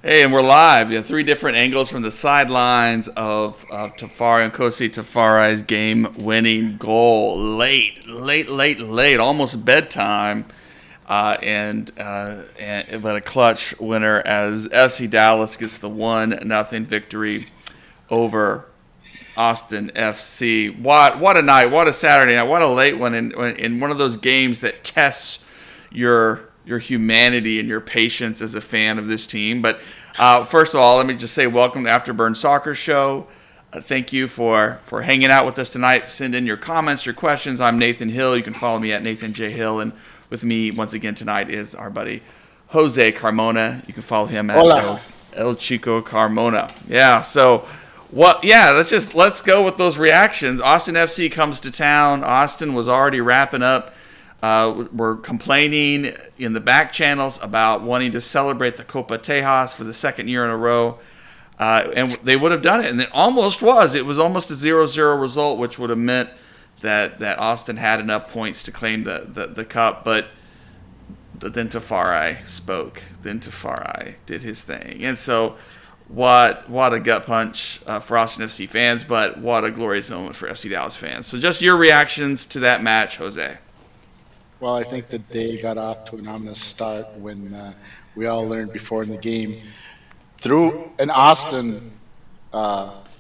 Hey, and we're live. You have three different angles from the sidelines of Tafari and Kosi Tafari's game-winning goal. Late, almost bedtime, but a clutch winner as FC Dallas gets the 1-0 victory over Austin FC. What a night! What a Saturday night! What a late one in one of those games that tests your humanity and your patience as a fan of this team. But first of all, let me just say welcome to Afterburn Soccer Show. Thank you for hanging out with us tonight. Send in your comments, your questions. I'm Nathan Hill. You can follow me at Nathan J. Hill. And with me once again tonight is our buddy Jose Carmona. You can follow him at El Chico Carmona. Yeah, so let's go with those reactions. Austin FC comes to town. Austin was already wrapping up. We're complaining in the back channels about wanting to celebrate the Copa Tejas for the second year in a row. And they would have done it. And it almost was. It was almost a 0-0 result, which would have meant that Austin had enough points to claim the cup. But then Tafari spoke. Then Tafari did his thing. And so what a gut punch for Austin FC fans, but what a glorious moment for FC Dallas fans. So just your reactions to that match, Jose. Well, I think that they got off to an ominous start when we all learned before in the game through an Austin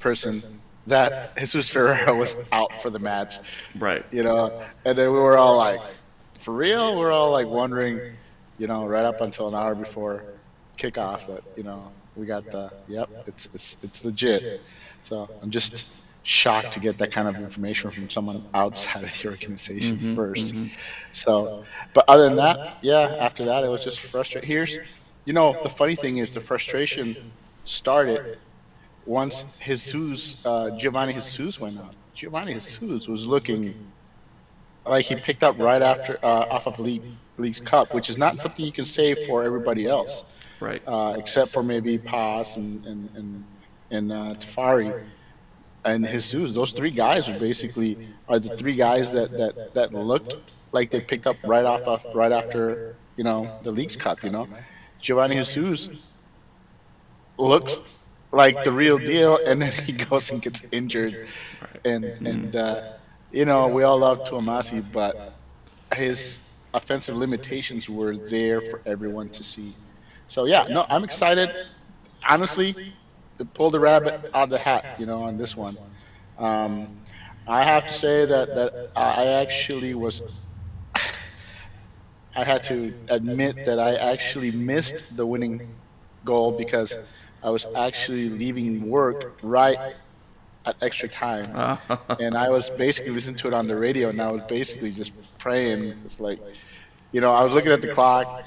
person that Jesus Ferreira was out for the match. Right. And then we were all like, for real? We're all like wondering, right up until an hour before kickoff that, we got it's legit. So I'm just shocked to get that kind of information from someone outside of the organization first. So, but other than that, after that, it was just frustrating. The funny thing is the frustration started once Giovanni Jesus went out. Giovanni Jesus was looking like he picked up right after off of League's Cup, which is not something you can say for everybody else, right? Except for maybe Paz and Tafari. And Jesus, those three guys are the three guys that looked like they picked up right after the League's Cup. Giovanni Jesus looks like the real deal, and then he goes and gets injured, and we all love Tuamasi, but his offensive limitations were there for everyone to see. So I'm excited. Honestly, pull the rabbit out of the hat, on this one. I have to say that I actually was. I had to admit that I actually missed the winning goal because I was actually leaving work right at extra time, and I was basically listening to it on the radio, and I was basically just praying. It's like, I was looking at the clock,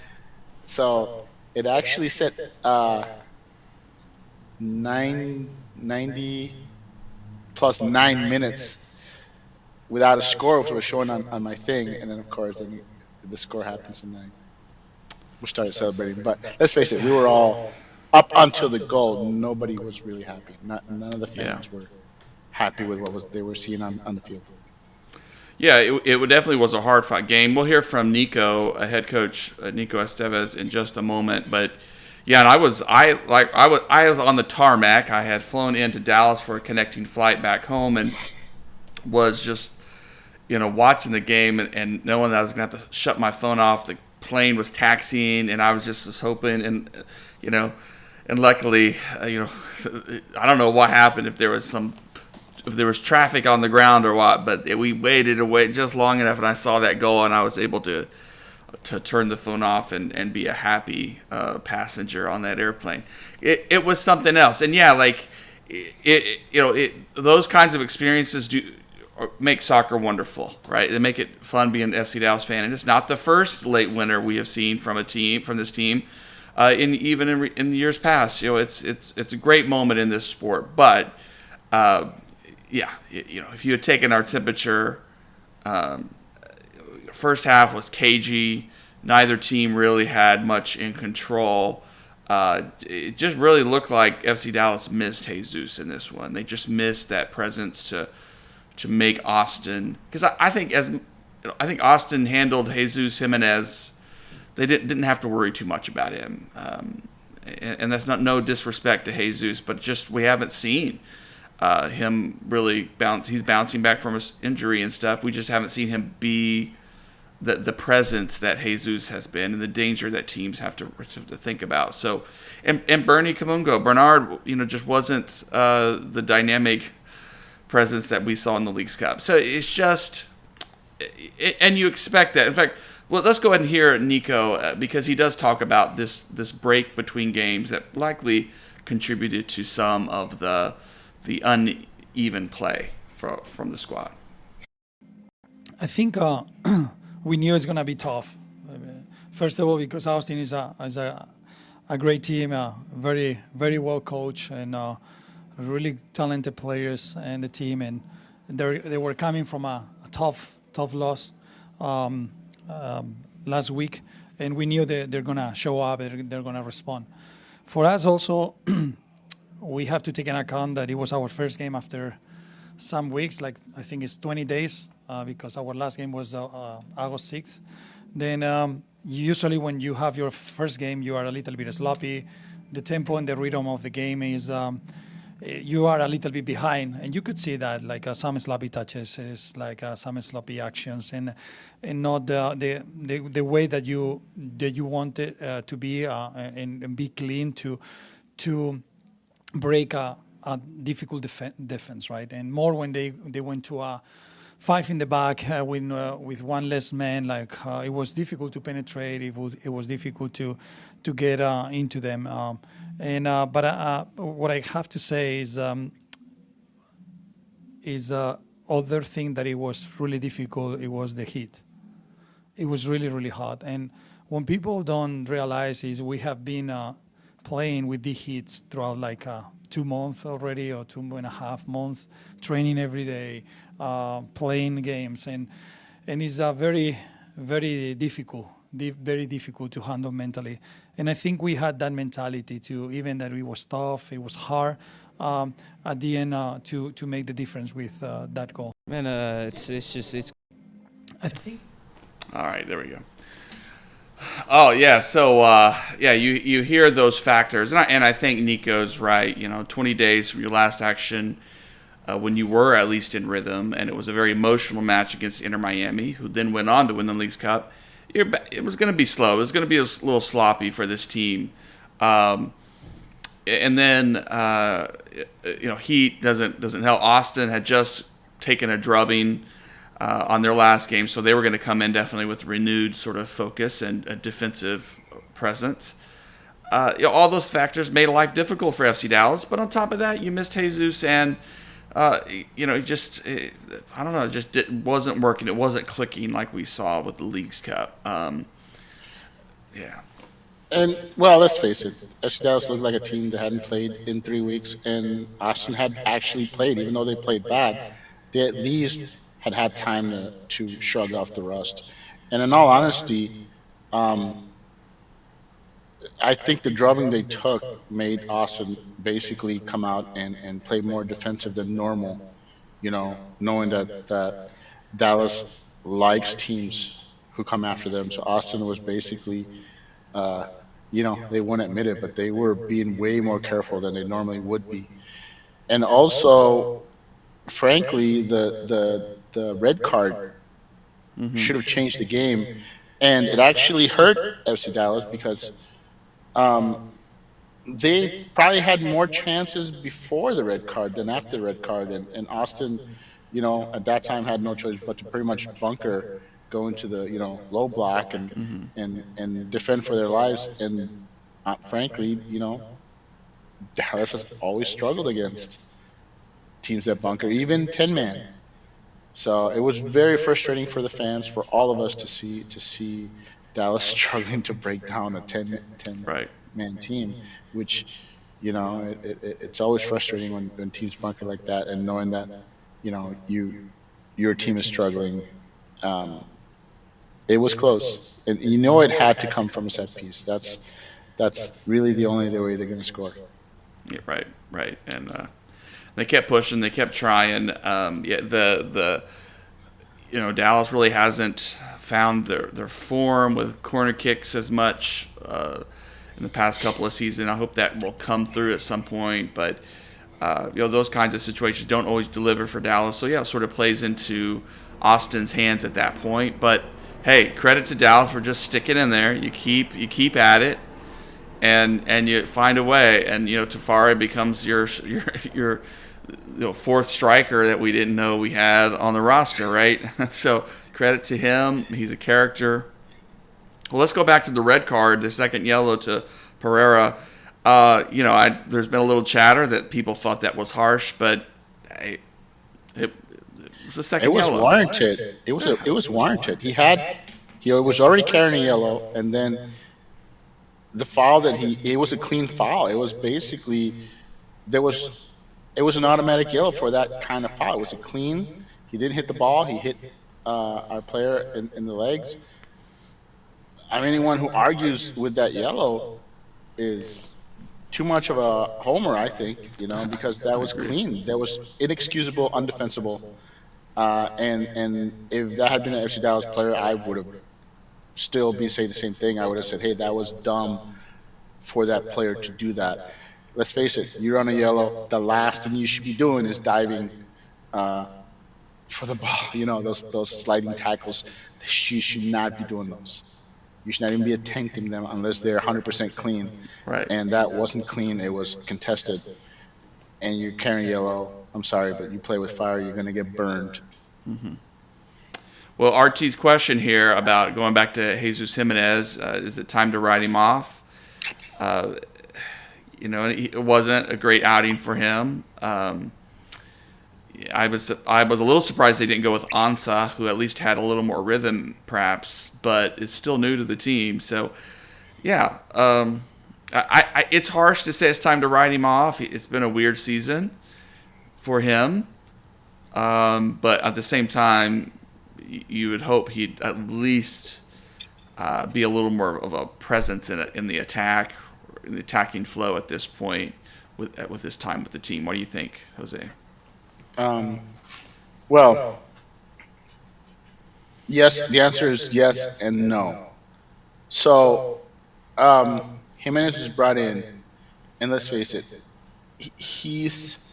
so it actually said 90 plus 9 minutes without a score, which was showing on my thing, and then of course the score happens and we started celebrating. But let's face it, we were all up until the goal. Nobody was really happy. None of the fans were happy with what they were seeing on the field. Yeah, it definitely was a hard-fought game. We'll hear from Nico, head coach Nico Estevez, in just a moment. But yeah, and I was on the tarmac. I had flown into Dallas for a connecting flight back home, and was just watching the game and knowing that I was gonna have to shut my phone off. The plane was taxiing, and I was hoping, and and luckily, I don't know what happened, if there was traffic on the ground or what, but we waited just long enough, and I saw that goal, and I was able to turn the phone off and be a happy passenger on that airplane. It was something else, and those kinds of experiences make soccer wonderful, right? They make it fun being an FC Dallas fan, and it's not the first late winner we have seen from this team. In years past, it's a great moment in this sport. But if you had taken our temperature, first half was cagey. Neither team really had much in control. It just really looked like FC Dallas missed Jesus in this one. They just missed that presence to make Austin, because I think Austin handled Jesus Jimenez. They didn't have to worry too much about him, and that's not no disrespect to Jesus, but just we haven't seen him really bounce. He's bouncing back from his injury and stuff. We just haven't seen him be the presence that Jesus has been, and the danger that teams have to think about. So, and Bernie Kamungo, Bernard, just wasn't the dynamic presence that we saw in the Leagues Cup. So it's just, and you expect that. In fact, well, let's go ahead and hear Nico because he does talk about this break between games that likely contributed to some of the uneven play from the squad. I think we knew it's going to be tough. First of all, because Austin is a great team, very very well coached, and really talented players in the team, and they were coming from a tough loss last week, and we knew that they're going to show up and they're going to respond. For us also, we have to take into account that it was our first game after some weeks, like I think it's 20 days, because our last game was August 6th. Then usually when you have your first game, you are a little bit sloppy. The tempo and the rhythm of the game is you are a little bit behind, and you could see that, like some sloppy touches, is like some sloppy actions, and not the way that you want it to be, and be clean to break a difficult defense, right? And more when they went to a 5 in the back with one less man, like it was difficult to penetrate. It was difficult to get into them. But what I have to say is other thing that it was really difficult. It was the heat. It was really really hot. And when people don't realize is we have been playing with the heats throughout like 2 months already, or 2.5 months, training every day, playing games, and it's very very difficult to handle mentally. And I think we had that mentality too, even that it was tough, it was hard at the end to make the difference with that goal. Man, it's I think. All right, there we go. Oh yeah, so you hear those factors, and I think Nico's right. 20 days from your last action, when you were at least in rhythm, and it was a very emotional match against Inter Miami, who then went on to win the Leagues Cup. It was going to be slow. It was going to be a little sloppy for this team, and then heat doesn't help. Austin had just taken a drubbing on their last game, so they were going to come in definitely with renewed sort of focus and a defensive presence. All those factors made life difficult for FC Dallas, but on top of that, you missed Jesus, and I don't know, it wasn't working. It wasn't clicking like we saw with the Leagues Cup. Yeah. And, well, let's face it, FC Dallas looked like a team that hadn't played in 3 weeks, and Austin had actually played, even though they played bad. They at least had time to shrug off the rust. And in all honesty, I think the drubbing they took made Austin basically come out and play more defensive than normal, knowing that Dallas likes teams who come after them. So Austin was basically, they wouldn't admit it, but they were being way more careful than they normally would be. And also, frankly, the red card should have changed the game, and it actually hurt FC Dallas because they probably had more chances before the red card than after the red card, and Austin, at that time had no choice but to pretty much bunker, go into the low block and defend for their lives. And frankly, Dallas has always struggled against teams that bunker, even 10-man. So it was very frustrating for the fans, for all of us to see Dallas struggling to break down a 10-man team, which, it's always frustrating when teams bunker like that, and knowing that, your team is struggling. It was close, and it had to come from a set piece. That's really the only way they're going to score. Yeah, right, and they kept pushing, they kept trying. Dallas really hasn't found their form with corner kicks as much in the past couple of seasons. I hope that will come through at some point, but those kinds of situations don't always deliver for Dallas. So yeah, it sort of plays into Austin's hands at that point. But hey, credit to Dallas for just sticking in there. You keep at it, and you find a way. And Tafari becomes your fourth striker that we didn't know we had on the roster, right? So credit to him. He's a character. Well, let's go back to the red card, the second yellow to Pereira. There's been a little chatter that people thought that was harsh, but it was the second yellow. It was warranted. It was warranted. He was already carrying a yellow, and then the foul it was a clean foul. It was basically it was an automatic yellow for that kind of foul. It was a clean. He didn't hit the ball. He hit our player in the legs. Anyone who argues with that yellow is too much of a homer, I think, because that was clean. That was inexcusable, undefensible. And if that had been an FC Dallas player, I would have still been saying the same thing. I would have said, hey, that was dumb for that player to do that. Let's face it, you're on a yellow. The last thing you should be doing is diving for the ball. Those sliding tackles. You should not be doing those. You should not even be attempting them unless they're 100% clean. Right. And that wasn't clean. It was contested. And you're carrying yellow. I'm sorry, but you play with fire, you're going to get burned. Mm-hmm. Well, RT's question here about going back to Jesus Jimenez, is it time to write him off? It wasn't a great outing for him. I was a little surprised they didn't go with Ansa, who at least had a little more rhythm, perhaps, but is still new to the team. So, yeah, it's harsh to say it's time to write him off. It's been a weird season for him, but at the same time, you would hope he'd at least be a little more of a presence in the attack, in the attacking flow at this point with his time with the team. What do you think, Jose? Well, yes, the answer is yes and no. So, Jimenez was brought in, and let's face it, he's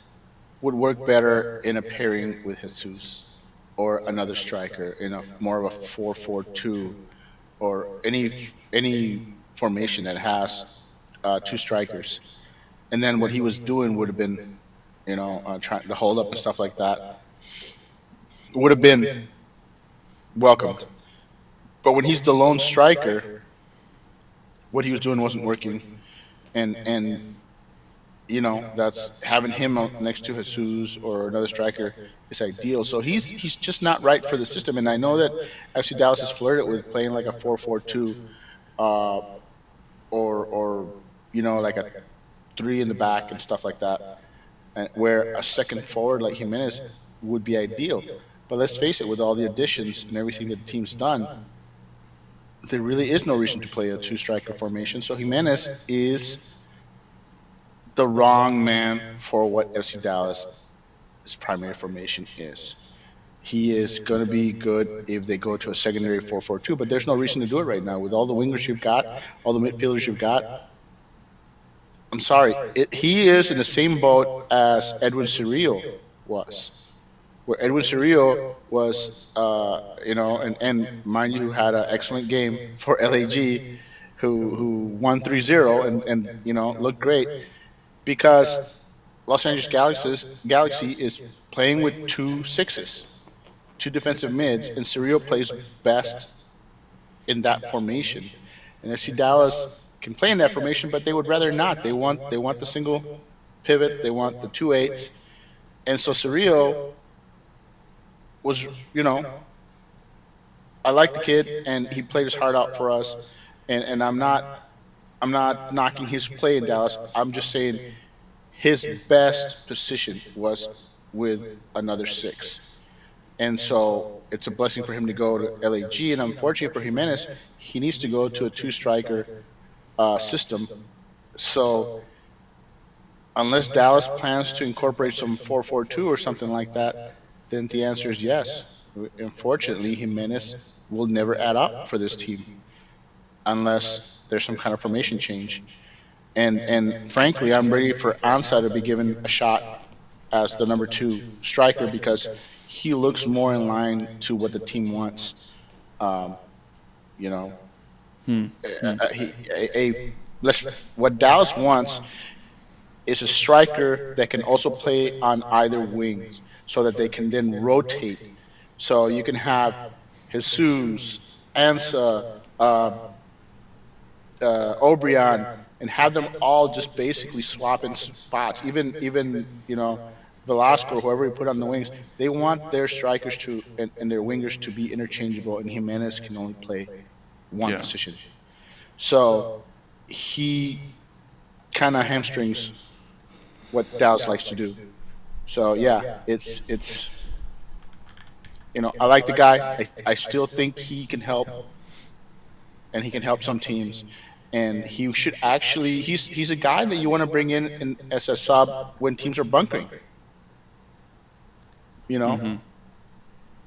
would work better in a pairing with Jesus or another striker in a more of a 4-4-2 or any formation that has two strikers. And then what he was doing would have been, trying to hold up and stuff like that, would have been welcomed. But when he's the lone striker, what he was doing wasn't working, and that's having him next to Jesus or another striker is ideal. So he's just not right for the system. And I know that FC Dallas has flirted with playing like a 4-4-2, or like a 3 in the back and stuff like that, and where a second forward like Jimenez would be ideal. But let's face it, with all the additions and everything that the team's done, there really is no reason to play a 2-striker formation. So Jimenez is the wrong man for what FC Dallas' primary formation is. He is going to be good if they go to a secondary 4-4-2, but there's no reason to do it right now. With all the wingers you've got, all the midfielders you've got, I'm sorry, he is in the same boat as Edwin Cerrillo was. Where Edwin Cerrillo was, and mind you, had an excellent game for LAG, who won 3-0 and looked great, because Los Angeles Galaxy is playing with 2 6s, 2 defensive mids, and Cerrillo plays best in that formation. And FC Dallas can play in that formation, but they would rather not. They want the single pivot, they want the 2-8s, and so Cerrillo was, I like the kid, and he played his heart out for us, and I'm not knocking his play in Dallas. I'm just saying his best position was with another 6. And so it's a blessing for him to go to LAG, and unfortunately for Jimenez, he needs to go to a 2-striker system. So unless Dallas plans to incorporate some 4-4-2 or something like that, then the answer is yes. Unfortunately, Jimenez will never add up for this team. unless there's some kind of formation change. And frankly, I'm ready for Ansah to be given a shot as the number 2 striker because he looks more in line to what the team wants. Um, you know, what Dallas wants is a striker that can also play on either wings, so that they can then rotate. So you can have Jesus, Ansah, Obrian, and have them all just basically swap in spots. Even Velasco, whoever you put on the wings, they want their strikers and their wingers to be interchangeable, and Jimenez can only play one Yeah. position. So he kind of hamstrings what Dallas likes to do. So yeah, it's I like the guy. I still think he can help, and he can help some teams. And he should actually he's a guy that you want to bring in as a sub when teams are bunkering.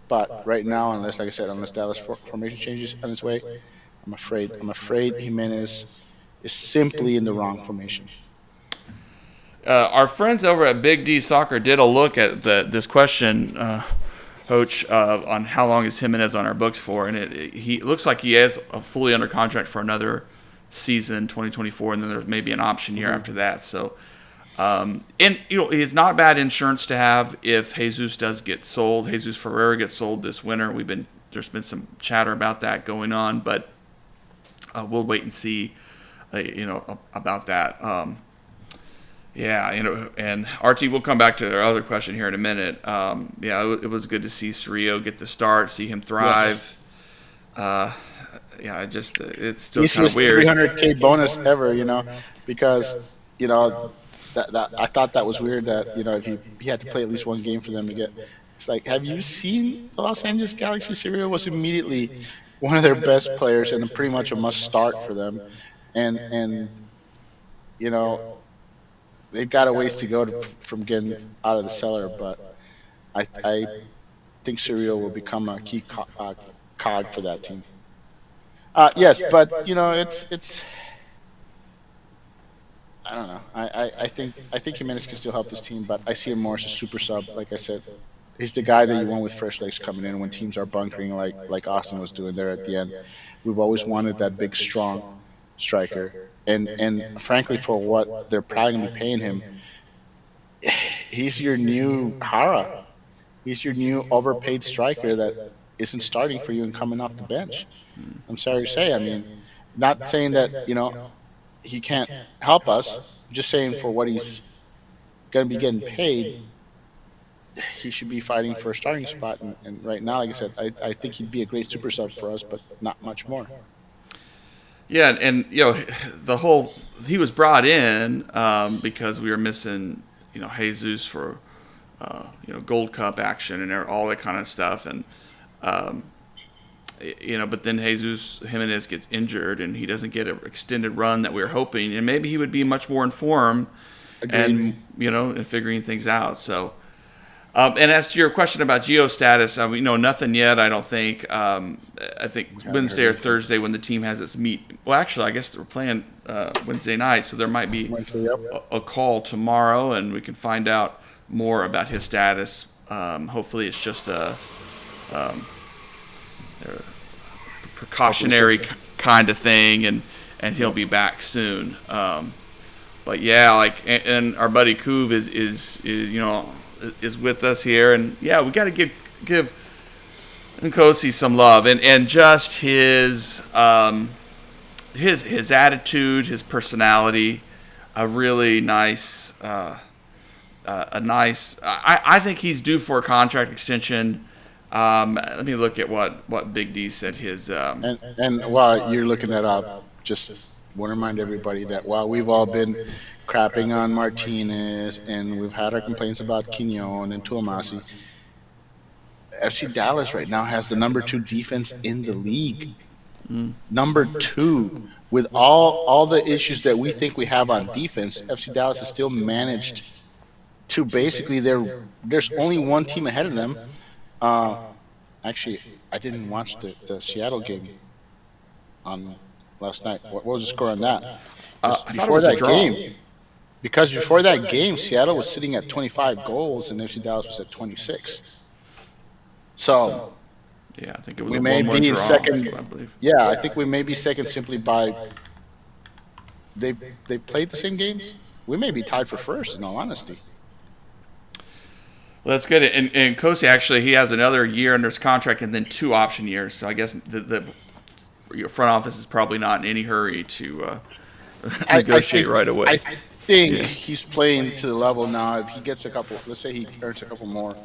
But right now, like I said, unless Dallas formation changes on its way, I'm afraid Jimenez is simply in the wrong formation. Our friends over at Big D Soccer did a look at this question, Coach, on how long is Jimenez on our books for, and he looks like he is fully under contract for another season, 2024, and then there's maybe an option year after that. So, it's not bad insurance to have if Jesus does get sold. Jesus Ferreira gets sold this winter. There's been some chatter about that going on, but we'll wait and see, about that. And RT, we'll come back to our other question here in a minute. It was good to see Cerrillo get the start, see him thrive. Yes. It's still kind of weird. 300K bonus ever, because that I thought that was weird that if he had to play at least one game for them to get. It's like, have you seen the Los Angeles Galaxy? Cerrillo was immediately one of their best players and pretty much a must start for them, and they've got a ways to go from getting out of the cellar, but I think Cerrillo will become a key cog for that team. Yes, but it's I don't know. I think Jimenez can still help this team, but I see him more as a super sub. Like I said, he's the guy that you want with fresh legs coming in when teams are bunkering, like Austin was doing there at the end. We've always wanted that big, strong striker, and frankly, for what they're probably gonna be paying him, he's your new Hara. He's your new overpaid striker that isn't starting for you and coming off the bench. I'm sorry to say. I mean, not saying that he can't help us. I'm just saying for what he's going to be getting paid, he should be fighting for a starting spot. And right now, like I said, I think he'd be a great super sub for us, but not much more. Yeah, and he was brought in because we were missing Jesus for Gold Cup action and all that kind of stuff, and but then Jesus Jimenez gets injured and he doesn't get an extended run that we were hoping, and maybe he would be much more informed. Agreed. And figuring things out. So, and as to your question about Gio status, nothing yet. I don't think. I think Wednesday or Thursday when the team has its meet. Well, actually, I guess we're playing Wednesday night, so there might be a call tomorrow, and we can find out more about his status. Hopefully, it's just a precautionary kind of thing, and he'll be back soon. But yeah, and our buddy Kuv is with us here, and yeah, we got to give Nkosi some love, and just his attitude, his personality, a really nice, I think he's due for a contract extension. Let me look at what Big D said his. And while you're looking that up, just want to remind everybody that while we've all been crapping on Martinez and we've had our complaints about Quignon and Tuamasi, FC Dallas right now has the number 2 defense in the league. Number 2. With all the issues that we think we have on defense, FC Dallas has still managed to basically there's only one team ahead of them. Actually, I didn't watch the Seattle game on last night. What was the score on that? I Because thought it before was a that draw. game, because before that game, Seattle was sitting at 25 goals and FC Dallas was at 26. So Yeah, I think it was we a may 1-1 be in draw, second. I believe. Yeah, I think we may be second simply by they played the same games. We may be tied for first, in all honesty. Well, that's good. And Kosi, actually, he has another year under his contract and then 2 option years. So I guess the your front office is probably not in any hurry to negotiate right away. I think Yeah. he's playing to the level now. If he gets a couple, let's say he earns a couple more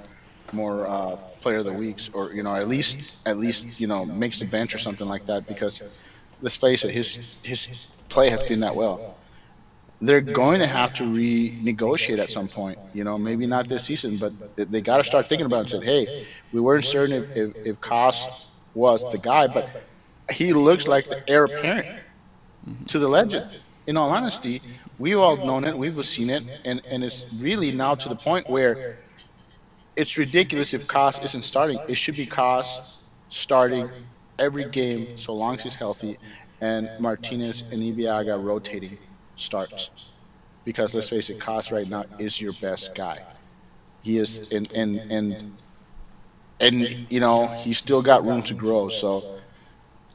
player of the weeks, or at least makes the bench or something like that. Because let's face it, his play has been that well. They're going to have to renegotiate at some point. Maybe not this season, but they got to start thinking about it and said, hey, we weren't certain if Koss was the guy, but he looks like the heir apparent to the legend. In all honesty, we've all known it, we've seen it, and it's really now to the point where it's ridiculous if Koss isn't starting. It should be Koss starting every game so long as he's healthy, and Martinez and Ibiaga rotating starts. Because let's face it, Koss right now is your best guy. He is, and he's still got room to grow. So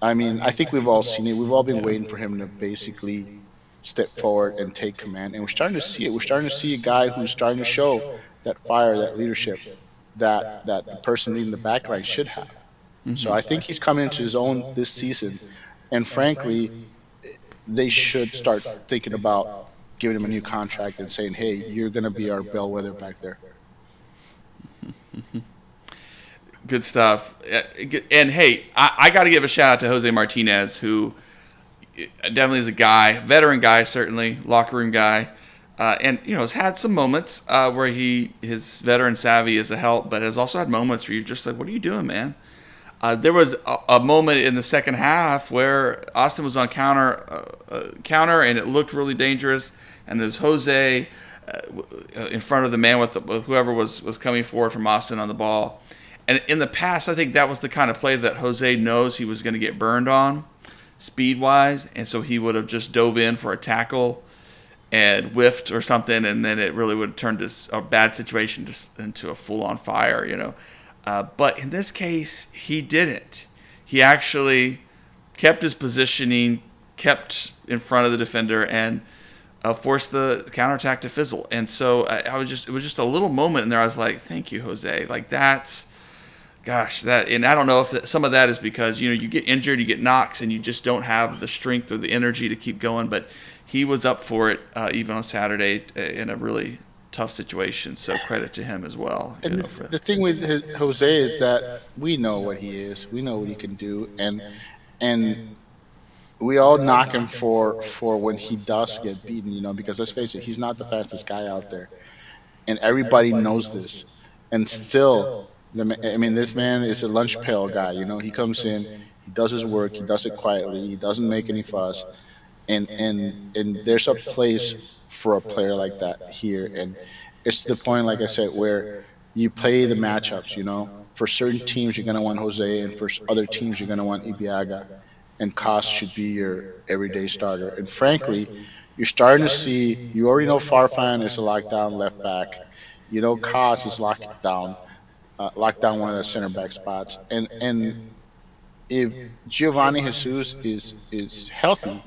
I mean, I think we've all seen it. We've all been waiting for him to basically step forward and take command, and we're starting to see it. We're starting to see a guy who's starting to show that fire, that leadership, that the person leading the back line should have. So I think he's coming into his own this season, and frankly, they should start thinking about giving him a new contract and saying, "Hey, you're going to be our bellwether back there." Good stuff. And hey, I got to give a shout out to Jose Martinez, who definitely is a guy, veteran guy, certainly, locker room guy. And, has had some moments where his veteran savvy is a help, but has also had moments where you're just like, what are you doing, man? There was a moment in the second half where Austin was on counter, and it looked really dangerous. And there was Jose in front of the man with whoever was coming forward from Austin on the ball. And in the past, I think that was the kind of play that Jose knows he was going to get burned on, speed-wise, and so he would have just dove in for a tackle and whiffed or something, and then it really would have turned a bad situation into a full-on fire, But in this case, he didn't. He actually kept his positioning, kept in front of the defender, and forced the counterattack to fizzle. And so it was just a little moment in there. I was like, thank you, Jose. Like and I don't know if some of that is because, you get injured, you get knocks, and you just don't have the strength or the energy to keep going. But he was up for it even on Saturday in a really tough situation. So credit to him as well. And the thing with Jose is that we know what he is. We know what he can do. And we all knock him for when he does get beaten, because let's face it, he's not the fastest guy out there. And everybody knows this. And still, this man is a lunch pail guy. He comes in, he does his work, he does it quietly, he doesn't make any fuss, and there's a place for a player like that here. And it's the point, like I said, where you play the matchups. For certain teams, you're gonna want Jose, and for other teams, you're gonna want Ibiaga, and Koss should be your everyday starter. And frankly, you're starting to see. You already know Farfan is a lockdown left back. Koss is locked down one of the center back spots, and if Giovanni Jesus is healthy,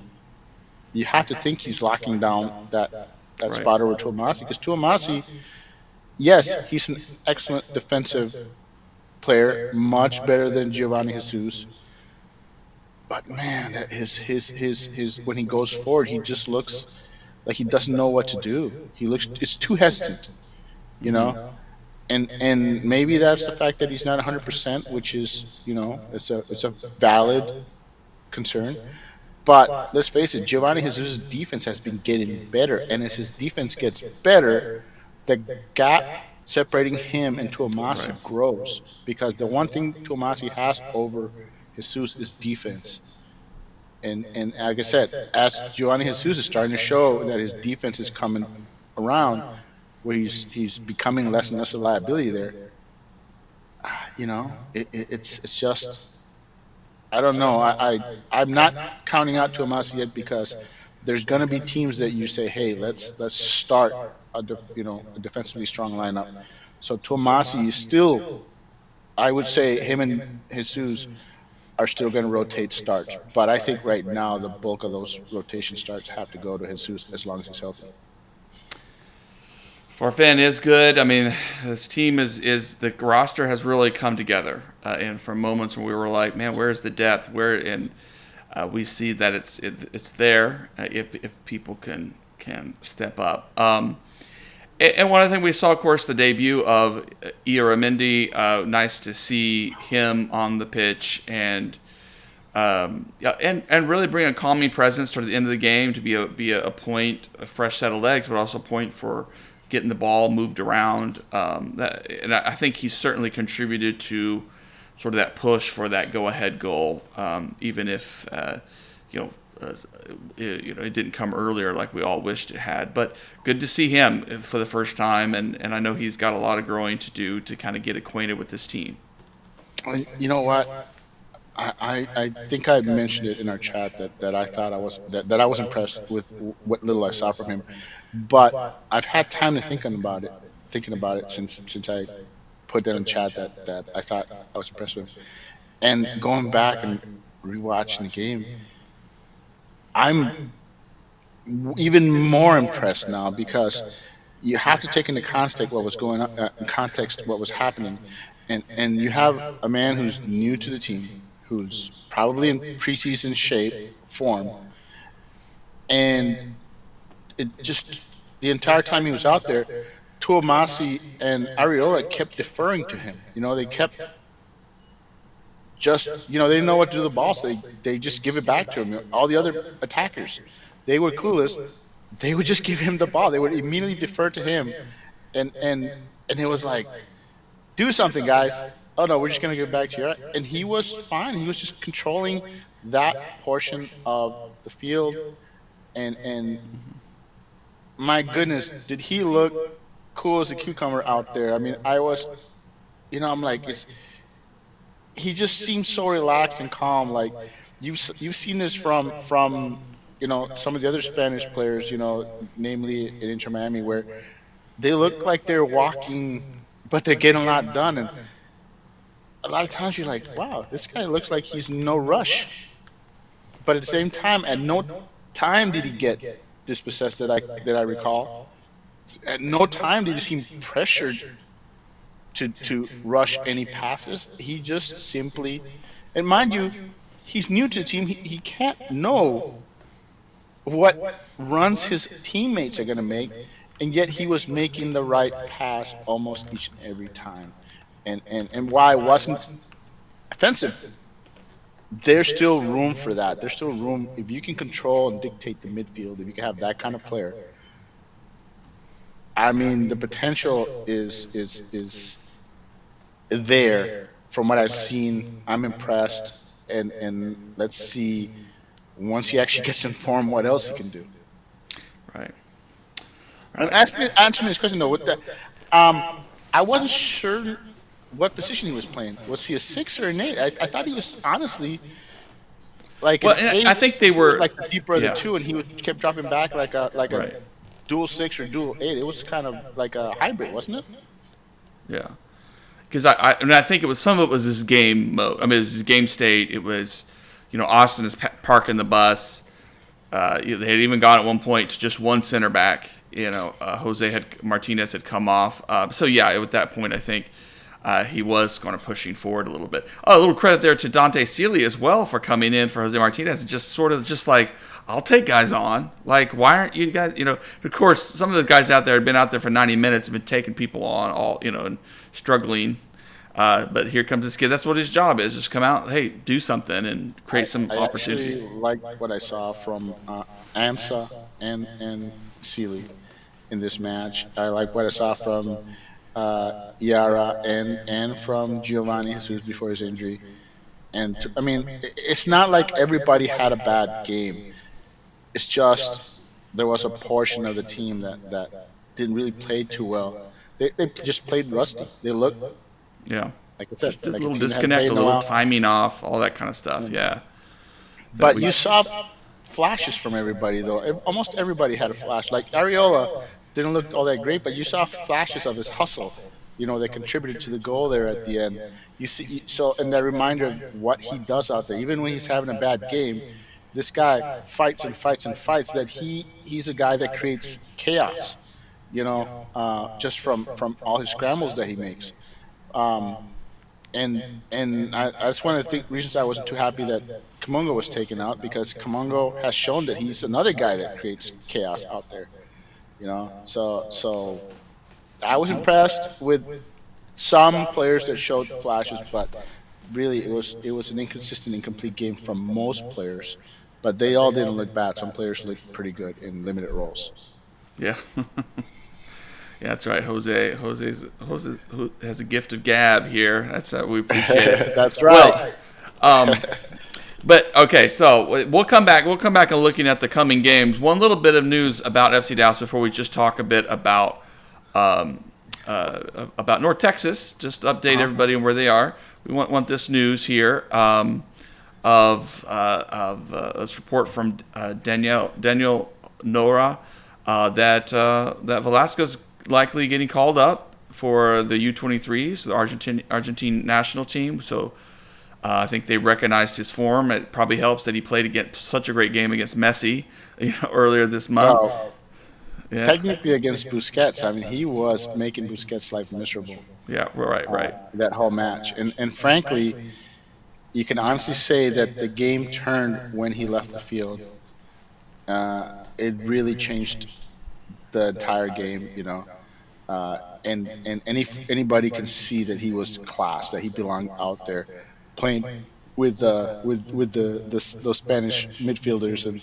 you have to think he's locking down that Right. spot over Tuamasi, because Tuamasi, yes, he's an excellent defensive player, much better than Giovanni Jesus, but man, that his when he goes forward, he just looks like he doesn't know what to do. It's too hesitant, you know. And maybe that's the fact that he's not 100%, which is, it's a valid concern. But let's face it, Giovanni Jesus' defense has been getting better, and as his defense gets better, the gap separating him and Tuamasi grows, because the one thing Tuamasi has over Jesus is defense. And like I said, as Giovanni Jesus is starting to show that his defense is coming around, where he's becoming less and less a liability there, it's just I don't know. I'm not counting out Tuamasi yet because there's going to be teams that you say, hey, let's start a defensively strong lineup. So Tuamasi is still, I would say, him and Jesus are still going to rotate starts. But I think right now the bulk of those rotation starts have to go to Jesus as long as he's healthy. Farfan is good. I mean, this team is the roster has really come together, and from moments when we were like, man, where's the depth? We see that it's there if people can step up. And one other thing we saw, of course, the debut of Ieramendi. Nice to see him on the pitch and really bring a calming presence toward the end of the game to be a point, a fresh set of legs, but also a point for getting the ball moved around. And I think he certainly contributed to sort of that push for that go-ahead goal, even if it didn't come earlier like we all wished it had. But good to see him for the first time, and I know he's got a lot of growing to do to kind of get acquainted with this team. You know what? I think I mentioned it in our chat that I thought I was impressed with what little I saw from him, but I've had time to thinking about it since I put that in chat that I thought I was impressed with, and going back and rewatching the game, I'm even more impressed now because you have to take into context what was going on, what was happening, and you have a man who's new to the team, who's probably in preseason form, and it just the entire time he was out there, Tuamasi and Ariola kept deferring to him. They kept they didn't know what to do with the ball, so they just give it back to him. All the other attackers, they were clueless. They would just give him the ball. They would immediately defer to him, and it was like, do something, guys. Oh no, we're just gonna give it back to you. And he was fine. He was just controlling that portion of the field, and my goodness, did he look cool as a cucumber out there? I mean, I'm like, he just seems so relaxed and calm. Like you've seen this from some of the other Spanish players, namely in Inter Miami, where they look like they're walking, but they're getting a lot done. And a lot of times you're like, wow, this guy looks like he's in no rush. But at the same time, at no time did he get dispossessed that I recall. At no time did he seem pressured to rush any passes. He just simply, and mind you, he's new to the team. He can't know what runs his teammates are going to make, and yet he was making the right pass almost each and every time. And why it wasn't offensive, there's still room for that. There's still room if you can control and dictate the midfield, if you can have that kind of player. I mean, the potential is there from what I've seen. I'm impressed, and let's see once he actually gets in form what else he can do. Right. And answer me this question though. With that, I wasn't sure what position he was playing. Was he a 6 or an 8? I thought he was honestly like an 8. I think they were like the deep brother 2, and he kept dropping back like a right. a dual 6 or dual 8. It was kind of like a hybrid, wasn't it? Yeah. Because I think it was some of it was his game mode. I mean, it was his game state. It was, Austin is parking the bus. They had even gone at one point to just one center back. Martinez had come off. So yeah, at that point, I think he was kind of pushing forward a little bit. Oh, a little credit there to Dante Sealy as well for coming in for Jose Martinez and just sort of just like, I'll take guys on. Like, why aren't you guys? Of course, some of those guys out there had been out there for 90 minutes, have been taking people on, and struggling. But here comes this kid. That's what his job is. Just come out, hey, do something and create some opportunities. I actually like what I saw from Ansa and Sealy in this match. I like what I saw from Yara and from Giovanni Jesus before his injury. And it's not like everybody had a bad game. It's just there was a portion of the team that didn't really play too well. They just played rusty. They looked like I said, just a like little team that hadn't disconnect, played a in little while. timing off, all that kind of stuff. Yeah. But you saw flashes from everybody, though. Almost everybody had a flash. Like Arriola didn't look all that great, but you saw flashes of his hustle. That contributed to the goal there at the end. You see, so and that reminder of what he does out there, even when he's having a bad game, this guy fights and fights and fights. That he's a guy that creates chaos. Just from all his scrambles that he makes. Um, and that's one of the reasons I wasn't too happy that Kamungo was taken out, because Kamungo has shown that he's another guy that creates chaos out there. So I was impressed with some players that showed flashes, but really it was an inconsistent, incomplete game from most players. But they all didn't look bad. Some players looked pretty good in limited roles. Yeah. Yeah, that's right. Jose who has a gift of gab here. That's we appreciate it. That's right. Well, but okay, so we'll come back. We'll come back and looking at the coming games. One little bit of news about FC Dallas before we just talk a bit about North Texas. Just to update everybody on where they are. We want this news here of this report from Daniel Nora that Velasco's likely getting called up for the U23s, the Argentine national team. So I think they recognized his form. It probably helps that he played against such a great game against Messi, earlier this month. Well, yeah. Technically against Busquets, I mean, he was making Busquets' life miserable. Yeah, right. That whole match, and frankly, you can honestly say that the game turned when he left the field. It really changed the entire game, and anybody can see that he was class, that he belonged out there, playing with those Spanish midfielders. And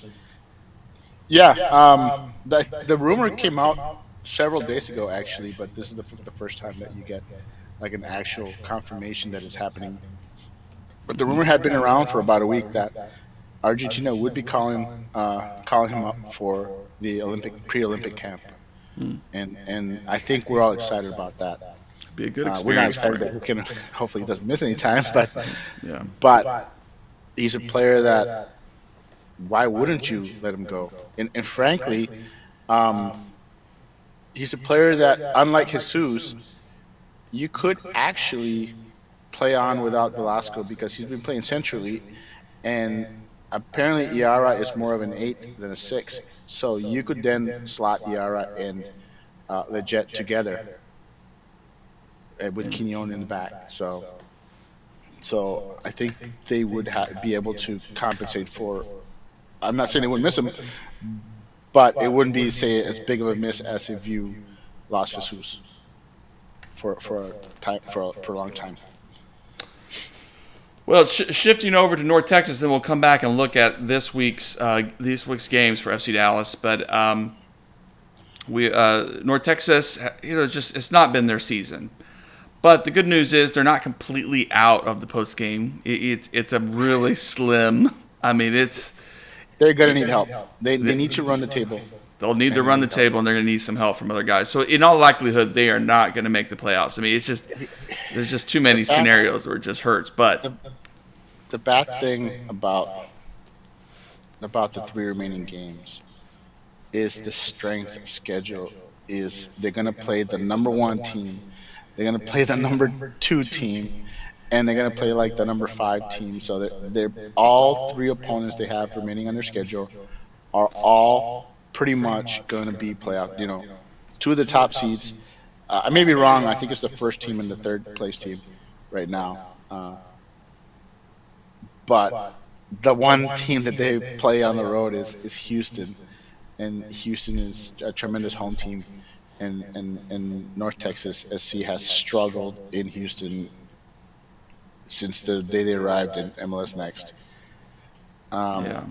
the rumor came out several days ago, actually, but this is the first time that you get like an actual confirmation that it's happening. But the rumor had been around for about a week that Argentina would be calling him up for the pre-Olympic camp, and I think we're all excited about that. Be a good experience. We're not excited that he can. Hopefully, he doesn't miss any times, yeah. But he's a player that, why wouldn't you let him go? And frankly, he's a player that, unlike Jesus, you could actually play on without Velasco, because he's been playing centrally, and apparently Iara is more of an 8 than a 6. So you could then slot Iara and Leggett together with Quignon in the back. So I think they would be able to compensate for. I'm not saying they wouldn't miss him, but it wouldn't be, say, as big of a miss as if you lost Jesus for a long time. Well, shifting over to North Texas, then we'll come back and look at this week's games for FC Dallas. But North Texas, it's not been their season. But the good news is they're not completely out of the post game. It's a really slim. I mean, they're going to need help. They need to run the table. They'll need to run the table, and they're going to need some help from other guys. So in all likelihood, they are not going to make the playoffs. I mean, there's just too many scenarios where it just hurts. But the bad thing about the 3 remaining games is the strength of schedule. Is they're going to play the number 1 team, they're going to play the number 2 team, and they're going to play like the number 5 team. So they're all 3 opponents they have remaining on their schedule are all pretty much going to be playoff. 2 of the top seeds. I may be wrong. I think it's the first team and the 3rd place team right now. But the one team that they play on the road is Houston, and Houston is a tremendous home team, and North Texas SC has struggled in Houston since the day they arrived in MLS Next. Yeah.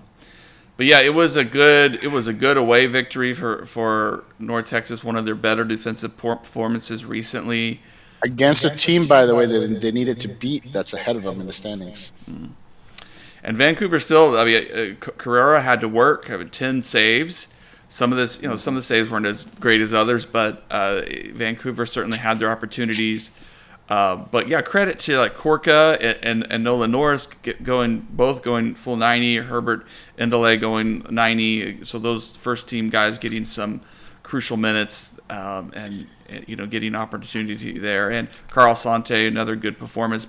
But yeah, it was a good away victory for North Texas, one of their better defensive performances recently. Against a team, by the way, that they needed to beat, that's ahead of them in the standings. And Vancouver still, Carrera had to work, having 10 saves. Some of the saves weren't as great as others, but Vancouver certainly had their opportunities. But yeah, credit to like Corca and Nolan Norris both going full 90. Herbert Endele going 90. So those first team guys getting some crucial minutes and getting opportunity there. And Carl Sante, another good performance.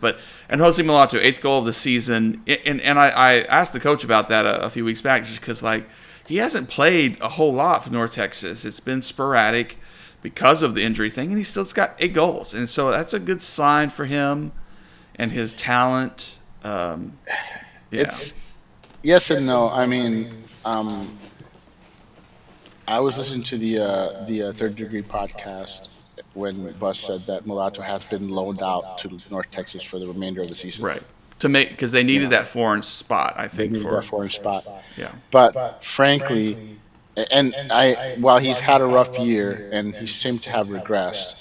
And Jose Milano, 8th goal of the season. And I asked the coach about that a few weeks back, just because like he hasn't played a whole lot for North Texas. It's been sporadic because of the injury thing, and he still's got 8 goals, and so that's a good sign for him and his talent. It's yes and no. I mean, I was listening to the Third Degree podcast when Bus said that Mulatto has been loaned out to North Texas for the remainder of the season. Right. Because they needed that foreign spot, I think. They needed that foreign spot. Yeah. But frankly, while he's had a rough year and he seemed to have regressed,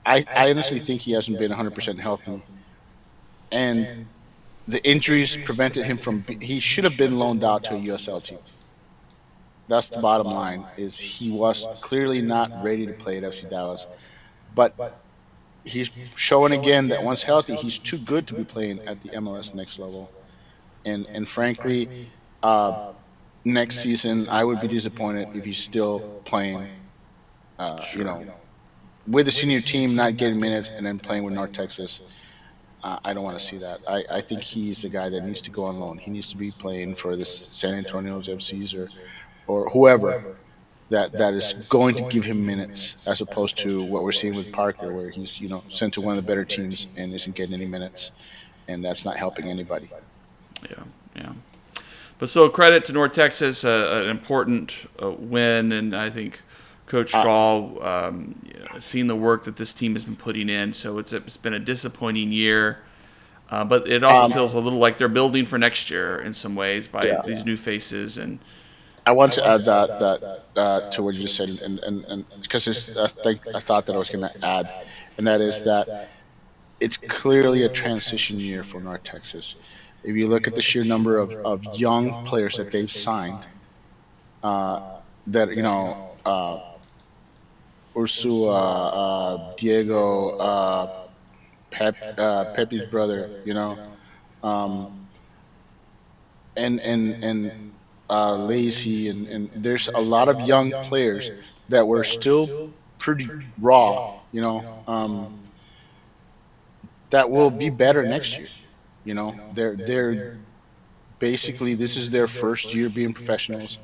I honestly think he hasn't been 100% healthy. And the injuries prevented him from. He should have been loaned out to a USL team. That's the bottom line. Is he was clearly not ready to play at FC Dallas, but he's showing again that once healthy, he's too good to be playing at the MLS next level. And frankly, next season I would be disappointed if he's still playing. With the senior team not getting minutes and then playing with North Texas. I don't want to see that. I think he's the guy that needs to go on loan. He needs to be playing for the San Antonio's FCs or whoever that is going to give him minutes, as opposed to what we're seeing with Parker, where he's sent to one of the better teams and isn't getting any minutes, and that's not helping anybody. Yeah. But so credit to North Texas, an important win, and I think Coach Gall seen the work that this team has been putting in. So it's been a disappointing year, but it also feels a little like they're building for next year in some ways by these new faces. And I want to add that to what you just said, and because I thought that I was going to add, and that is that it's clearly a transition year for North Texas. If you look at the sheer number of young players that they've signed, Ursula, Diego, Pepe's brother, and Lacey, and there's a lot of young players that were still pretty raw, that will be better next year. They're basically, this is their first year being professionals,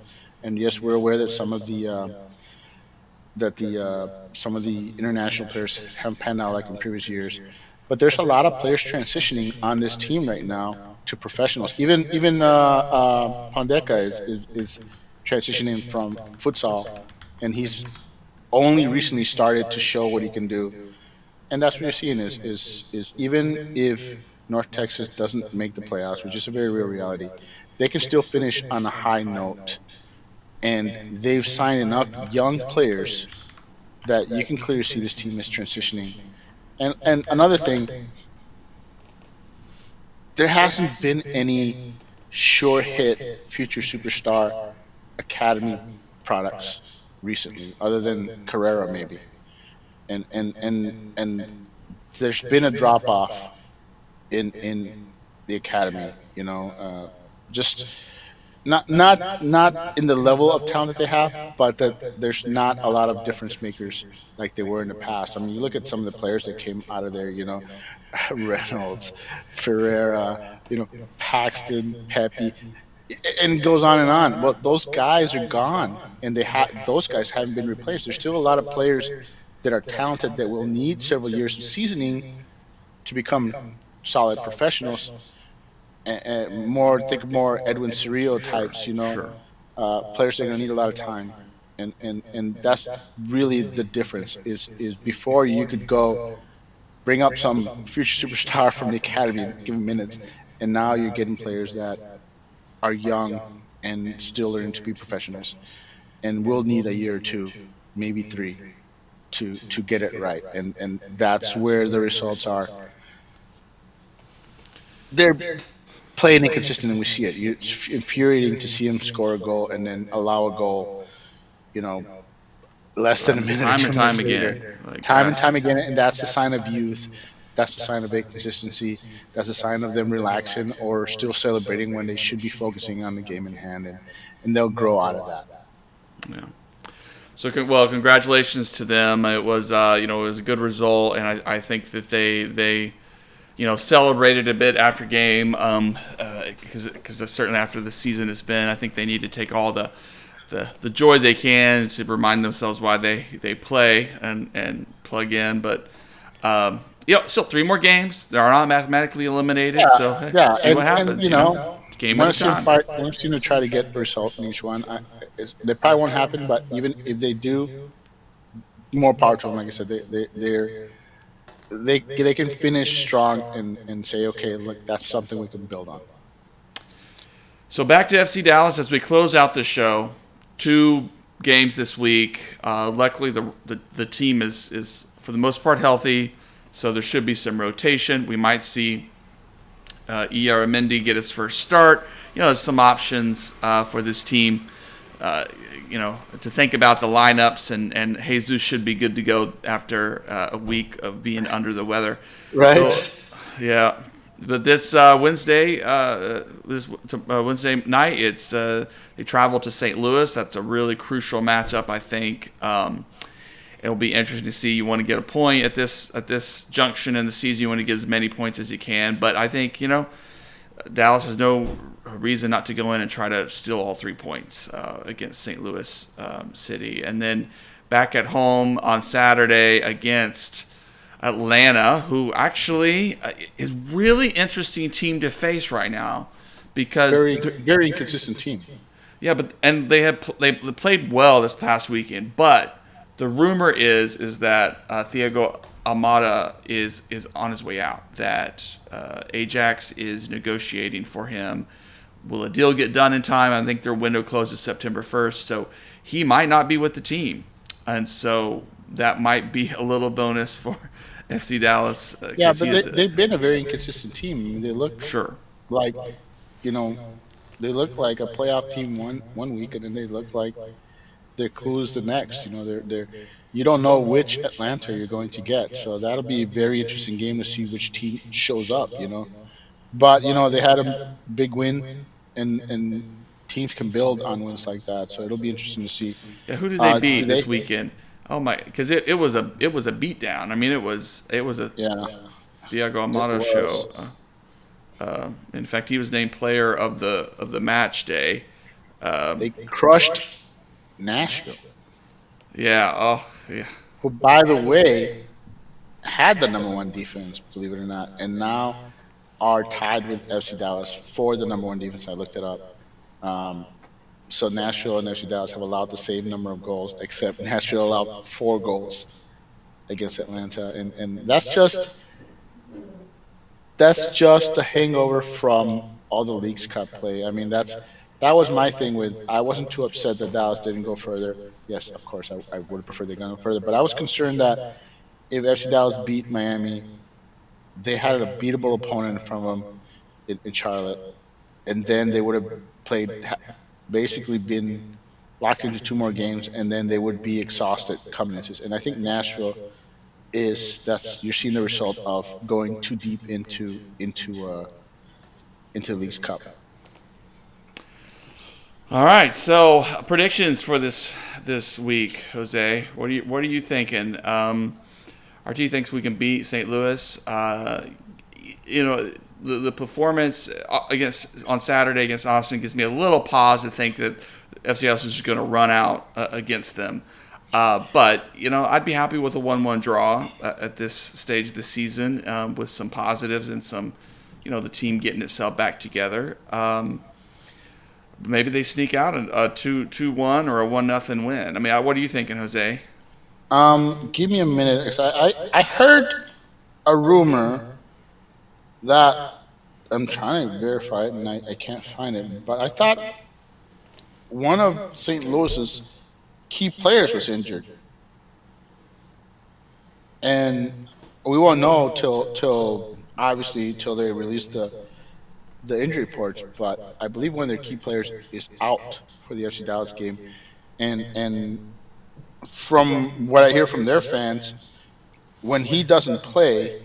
and yes, we're aware that some of the international players haven't panned out like in previous years, but there's a lot of players transitioning on this team right now to professionals. Even Pondeka is transitioning from futsal, and he's only recently started to show what he can do. And that's what you're seeing is even if North Texas doesn't make the playoffs, which is a very real reality, they can still finish on a high note. And they've signed enough young players that you can clearly see this team is transitioning. And another thing, there hasn't been any sure hit future superstar academy products recently, other than Carrera maybe. And there's been a drop off in the academy, just not in the level of talent that they have, but that there's not a lot of difference makers like they were in the past. I mean, you look at some of the players that came out of there, Reynolds, Ferreira, Paxton, Pepe, and it goes on and on. Well, those guys are gone, and those guys haven't been replaced. There's still a lot of players that are talented that will need several years of seasoning to become solid professionals. And more Edwin Cerrillo types, Sure. Players that are going to need a lot of time, and that's really the difference. Is before you could go bring up some future superstar from the academy and give him minutes, and now you're getting players that are young and still learning to be professionals, and will need a year or two, maybe 3, to get it right, and that's where the results are. They're playing inconsistent, and we see it. It's infuriating to see him score a goal and then allow a goal, less than a minute. Time and time later. again. Time and time again, and that's the sign of youth. that's a sign of inconsistency. That's a sign of them relaxing or still celebrating when they should be focusing on the game in hand, and they'll grow out of that. Yeah. So, well, congratulations to them. It was, it was a good result, and I think that they celebrated a bit after game, because certainly after the season has been, I think they need to take all the joy they can to remind themselves why they play and plug in. But still 3 more games. They are not mathematically eliminated, so see what happens. Game at a time. One team to try to get a result in each one. They probably won't happen, but even if they do, more power to them. Like I said, they can finish strong and say, okay, look, that's something we can build on. So back to FC Dallas as we close out the show. 2 games this week. Luckily, the team is for the most part healthy, so there should be some rotation. We might see Mendy get his first start. There's some options for this team. To think about the lineups, and Jesus should be good to go after a week of being under the weather. Right. So, yeah. But this Wednesday night, it's they travel to St. Louis. That's a really crucial matchup, I think. It'll be interesting to see. You want to get a point at this junction in the season. You want to get as many points as you can. But I think Dallas has no reason not to go in and try to steal all 3 points against St. Louis City, and then back at home on Saturday against Atlanta, who actually is really interesting team to face right now because very inconsistent team. Yeah, and they played well this past weekend, but the rumor is that Thiago Almada is on his way out. That Ajax is negotiating for him. Will a deal get done in time? I think their window closes September 1st, so he might not be with the team, and so that might be a little bonus for FC Dallas. Yeah, but they've been a very inconsistent team. I mean, they look like, they look like a playoff team one week, and then they look like they're clueless the next. You don't know which Atlanta you're going to get, so that'll be a very interesting game to see which team shows up. But they had a big win, and teams can build on wins like that. So it'll be interesting to see. Yeah, who did they beat this weekend? Oh my! Because it was a beatdown. I mean, it was a Thiago Almada show. In fact, he was named player of the match day. They crushed Nashville. Yeah. Oh yeah. Who, by the way, had the #1 defense, believe it or not, and now are tied with FC Dallas for the #1 defense. I looked it up. So Nashville and FC Dallas have allowed the same number of goals, except Nashville allowed 4 goals against Atlanta, and that's just a hangover from all the Leagues Cup play. I mean, that was my thing with. I wasn't too upset that Dallas didn't go further. Yes, of course, I would have preferred they gone further, but I was concerned that if FC Dallas beat Miami, they had a beatable opponent in front of them in Charlotte, and then they would have basically been locked into 2 more games, and then they would be exhausted coming into this. And I think Nashville you're seeing the result of going too deep into Leagues Cup. All right, so predictions for this week, Jose. What are you thinking? RT thinks we can beat St. Louis. The performance on Saturday against Austin gives me a little pause to think that FC Dallas is just going to run out against them. But I'd be happy with a 1-1 draw at this stage of the season, with some positives and some, the team getting itself back together. Maybe they sneak out a 2-1 or a 1-0 win. I mean, what are you thinking, Jose? Give me a minute, 'cause I heard a rumor that I'm trying to verify it, and I can't find it. But I thought one of St. Louis's key players was injured, and we won't know till they release the injury reports. But I believe one of their key players is out for the FC Dallas game, and from what I hear from their fans, when he doesn't play,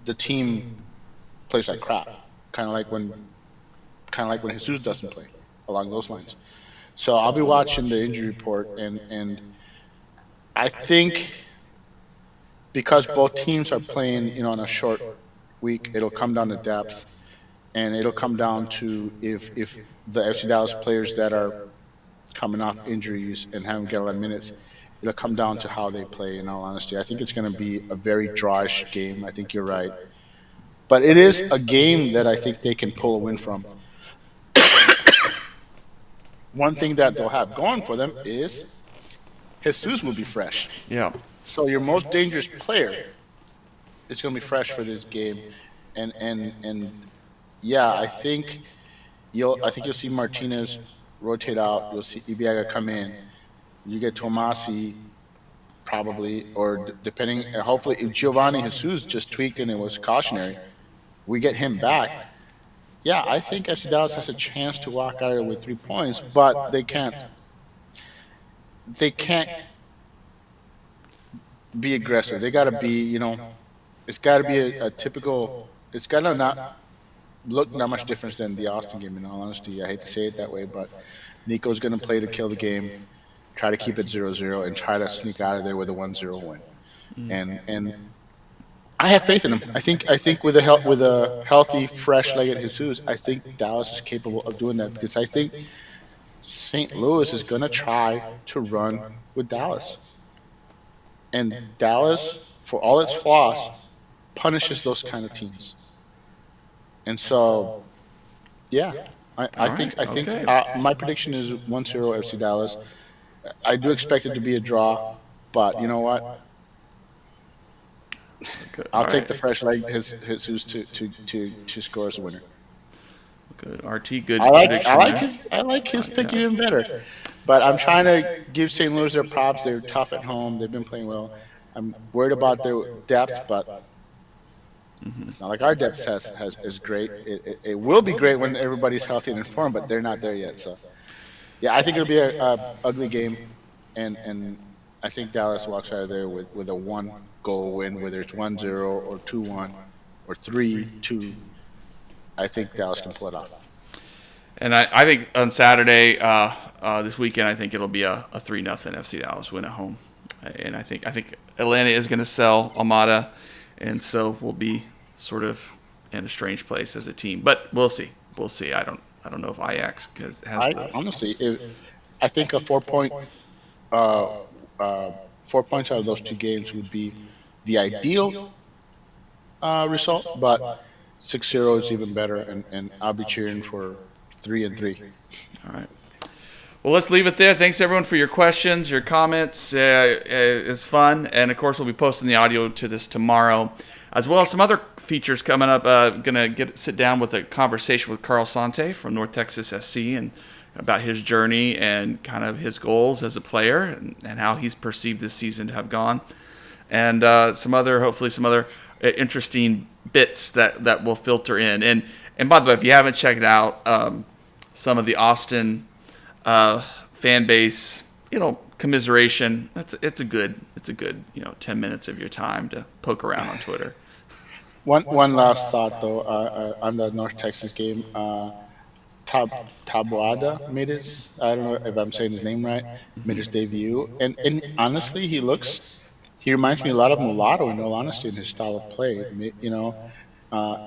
the team plays like crap, kind of like when Jesus doesn't play, along those lines. So I'll be watching the injury report, and I think because both teams are playing, on a short week, it'll come down to depth, and it'll come down to if the FC Dallas players that are coming off injuries and haven't get a lot of minutes, it'll come down to how they play. In all honesty, I think it's going to be a very drawish game. I think you're right, but it is a game that I think they can pull a win from. One thing that they'll have going for them is Jesus will be fresh. Yeah. So your most dangerous player is going to be fresh for this game, and yeah, I think you'll see Martinez rotate out. You'll see Ibiaga come in. You get Tomasi probably, or depending. Hopefully, if Giovanni Jesus just tweaked and it was cautionary, we get him back. Yeah, I think FC Dallas has a chance to walk out of it with 3 points, but they can't. They can't be aggressive. They got to be, it's got to be a typical. It's got to not look not much different than the Austin game. In all honesty, I hate to say it that way, but Nico's going to play to kill the game, try to keep it 0-0, and try to sneak out of there with a 1-0 win. And I have faith in him. I think with a healthy, fresh-legged Jesus, I think Dallas is capable of doing that, because I think St. Louis is going to try to run with Dallas. And Dallas, for all its flaws, punishes those kind of teams. And so, yeah, I think my prediction is 1-0 FC Dallas. I do expect it to be a draw, but you know what? I'll take the fresh leg Jesus to score as a winner. Good. RT, good prediction. I like his pick even better. But I'm trying to give St. Louis their props. They're tough at home. They've been playing well. I'm worried about their depth, but it's not like our depth is great. It will be great when everybody's healthy and informed, but they're not there yet. So, yeah, I think it'll be a ugly game, and I think Dallas walks out of there with a 1-goal win, whether it's 1-0 or 2-1 or 3-2. I think Dallas can pull it off. And I think on Saturday, this weekend, I think it'll be a 3-0 FC Dallas win at home. And I think Atlanta is going to sell Almada, and so we'll be sort of in a strange place as a team. But we'll see. We'll see. I don't know if Ajax has. Honestly, I think a 4 point, 4 points out of those 2 games would be the ideal result, but 6-0 is even better, and I'll be cheering for 3-3. All right. Well, let's leave it there. Thanks, everyone, for your questions, your comments. It's fun. And, of course, we'll be posting the audio to this tomorrow, as well as some other features coming up. Going to sit down with a conversation with Carl Sante from North Texas SC and about his journey and kind of his goals as a player and how he's perceived this season to have gone. And hopefully some other interesting bits that will filter in. And by the way, if you haven't checked out some of the Austin fan base, commiseration. It's a good 10 minutes of your time to poke around on Twitter. One last thought though, on the North Texas game, Taboada made his, I don't know if I'm saying his name right, made his debut, and honestly he reminds me a lot of Mulatto in all honesty in his style of play.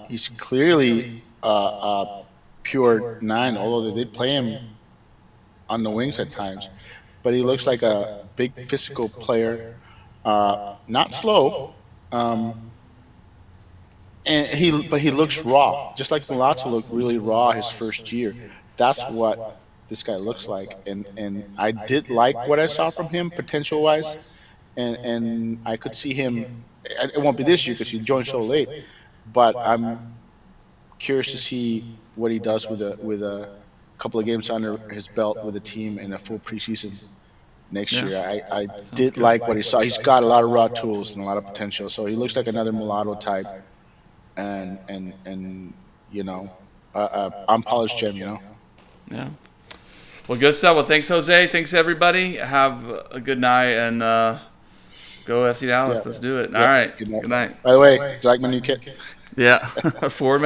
He's clearly a pure 9, although they did play him on the wings at times, but he looks like a big physical player, not slow, but he looks raw, just like Mulatto looked really raw his first year. That's what this guy looks like, and I did like what I saw from him potential wise, and I could see him. It won't be this year because he joined so late, but I'm curious to see what he does with a couple of games under his belt with the team in a full preseason next year. I did like what he saw. He's got a lot of raw tools and a lot of potential. So he looks like another Mulatto type, and unpolished gem. Yeah. Well, good stuff. Well, thanks, Jose. Thanks, everybody. Have a good night, and Go FC Dallas. Yeah. Let's do it. Yeah. All right. Good night. Good night. By the way, do you like my new kit? Yeah. Forward